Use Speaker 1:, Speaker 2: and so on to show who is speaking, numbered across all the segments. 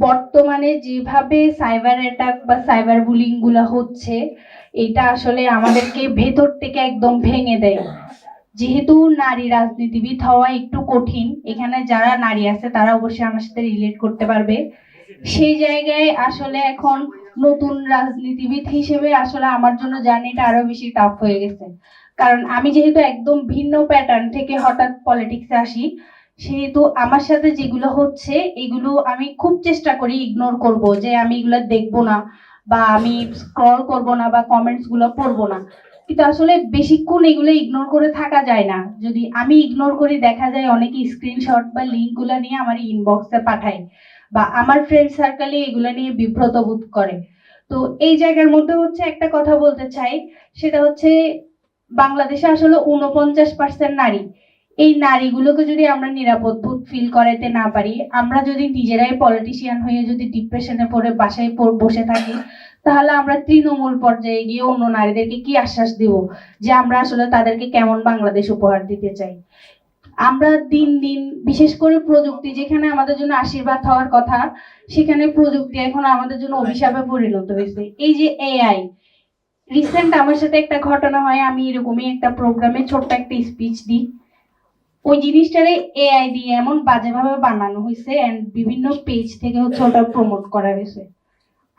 Speaker 1: বর্তমানে যেভাবে cyber attack বা সাইবার বুলিং গুলা হচ্ছে, এটা আসলে আমাদেরকে ভেতর থেকে একদম ভেঙে দেয়। যেহেতু নারী রাজনীতিবিদ হওয়া একটু কঠিন, এখানে যারা নারী আছে তারা অবশ্যই আমার সাথে রিলেট করতে পারবে। সেই জায়গায় আসলে এখন নতুন রাজনীতিবিদ হিসেবে আসলে আমার জন্য জার্নিটা আরো বেশি টাফ হয়ে গেছে। কারণ আমি যেহেতু একদম ভিন্ন প্যাটার্ন থেকে হঠাৎ পলিটিক্সে আসি, সেহেতু আমার সাথে যেগুলো হচ্ছে এগুলো আমি খুব চেষ্টা করি ইগনোর করব, যে আমি এগুলো দেখবো না বা আমি স্ক্রল করব না বা কমেন্টস গুলো পড়বো না। কিন্তু আসলে বেশিক্ষণ এগুলো ইগনোর করে থাকা যায় না। যদি আমি ইগনোর করি, দেখা যায় অনেকে স্ক্রিনশট বা লিঙ্ক গুলা নিয়ে আমার ইনবক্সে পাঠায় বা আমার ফ্রেন্ড সার্কেলে এগুলো নিয়ে বিব্রত বোধ করে। তো এই জায়গার মধ্যে হচ্ছে একটা কথা বলতে চাই, সেটা হচ্ছে বাংলাদেশে আসলে 49% নারী। এই নারীগুলোকে যদি আমরা নিরাপদ বোধ ফিল করাতে না পারি, আমরা যদি নিজেরাই পলিটিশিয়ান হয়ে যদি ডিপ্রেশনে পড়ে বাসায় বসে থাকি, তাহলে আমরা তৃণমূল পর্যায়ে গিয়ে অন্য নারীদেরকে কি আশ্বাস দিব যে আমরা আসলে তাদেরকে কেমন বাংলাদেশ উপহার দিতে চাই? আমরা দিন দিন, বিশেষ করে প্রযুক্তি যেখানে আমাদের জন্য আশীর্বাদ হওয়ার কথা, সেখানে প্রযুক্তি এখন আমাদের জন্য অভিশাপে পরিণত হয়েছে। এই যে এআই, রিসেন্ট আমার সাথে একটা ঘটনা হয়, আমি এরকমই একটা প্রোগ্রামে ছোট্ট একটা স্পিচ দিই। ওই জিনিসটারে এআই দিয়ে এমন বাজেভাবে বানানো হয়েছে এন্ড বিভিন্ন পেজ থেকে হচ্ছে ওটা প্রমোট করা হয়েছে।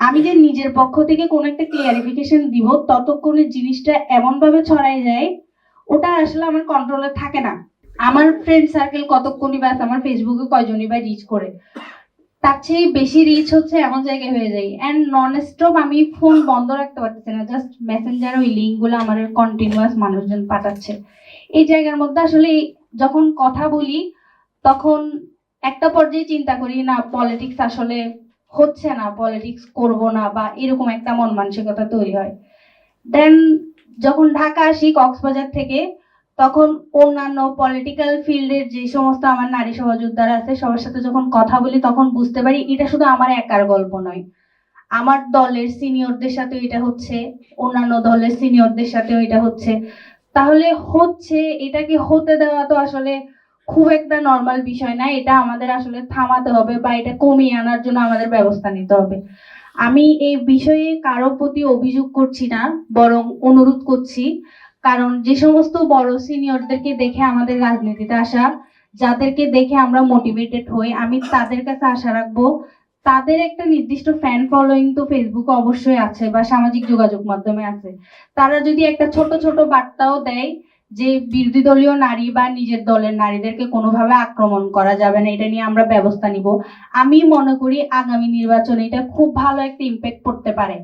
Speaker 1: আমি যে নিজের পক্ষ থেকে কোন একটা ক্লিয়ারিফিকেশন দিব, ততক্ষণে জিনিসটা এমন ভাবে ছড়াই যায়, ওটা আসলে আমার কন্ট্রোলে থাকে না। আমার ফ্রেন্ড সার্কেল কতক্ষণই বা আমার ফেসবুকে কয়জনই বা রিচ করে, তার চেয়ে বেশি রিচ হচ্ছে এমন জায়গায় হয়ে যায়। এন্ড নন স্টপ আমি ফোন বন্ধ রাখতে পারতেছি না, জাস্ট মেসেঞ্জার ওই লিঙ্ক গুলো আমার কন্টিনিউয়াস মানুষজন পাঠাচ্ছে। এই জায়গার মধ্যে আসলে যখন কথা বলি, তখন একটা পর্যায়ে চিন্তা করি না, পলিটিক্স আসলে হচ্ছে না, পলিটিক্স করব না, বা এরকম একটা মন মানসিকতা তৈরি হয়। দেন যখন ঢাকা আসি কক্সবাজার থেকে, তখন অন্যান্য পলিটিক্যাল ফিল্ডের যে সমস্ত আমার নারী সহযোদ্ধারা আছে সবার সাথে যখন কথা বলি, তখন বুঝতে পারি এটা শুধু আমার একার গল্প নয়। আমার দলের সিনিয়রদের সাথে এটা হচ্ছে, অন্যান্য দলের সিনিয়রদের সাথেও এটা হচ্ছে। তাহলে হচ্ছে, এটাকে হতে দেওয়া তো আসলে খুব একটা নর্মাল বিষয় না। এটা আমাদের আসলে থামাতে হবে বা এটা কমিয়ে আনার জন্য আমাদের ব্যবস্থা নিতে হবে। আমি এই বিষয়ে কারো প্রতি অভিযোগ করছি না, বরং অনুরোধ করছি। কারণ যে সমস্ত বড় সিনিয়রদেরকে দেখে আমাদের রাজনীতিতে আসা, যাদেরকে দেখে আমরা মোটিভেটেড হই, আমি তাদের কাছে আশা রাখবো, তাদের একটা নির্দিষ্ট ফ্যান ফলোয়িং তো ফেসবুকে অবশ্যই আছে বা সামাজিক যোগাযোগ মাধ্যমে আছে। তারা যদি একটা ছোট ছোট বার্তাও দেয় যে বিরোধী দলীয় নারী বা নিজের দলের নারীদেরকে কোনোভাবে আক্রমণ করা যাবে না, এটা নিয়ে আমরা ব্যবস্থা নিব, আমি মনে করি আগামী নির্বাচনে এটা খুব ভালো একটা ইম্প্যাক্ট পড়তে পারে।